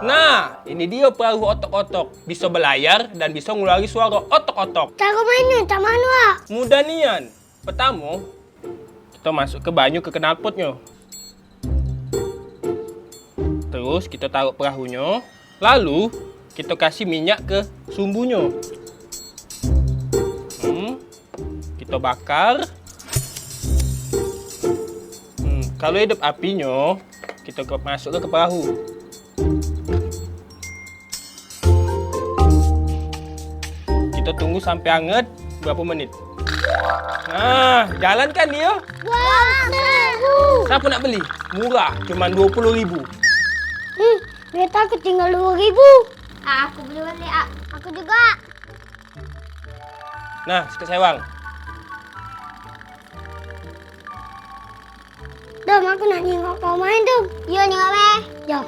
Nah, ini dia perahu otok-otok. Bisa berlayar dan bisa ngeluarin suara otok-otok. Cara mainnya tak mana, Wak? Mudah nian. Pertama, kita masuk ke banyu ke knalpotnya. Terus kita taruh perahunya. Lalu kita kasih minyak ke sumbunya. Kita bakar. Kalau hidup apinya, kita masuk ke perahu. Kita tunggu sampai hangat berapa menit. Nah, jalan kan dia? Wah, seru. Siapa nak beli? Murah, cuma 20.000. Kereta aku tinggal 2.000. Aku beli beli, aku juga. Nah, sikit sewang. Dom, aku nak nengok kau main, Dom. Ya, nengok, Ya.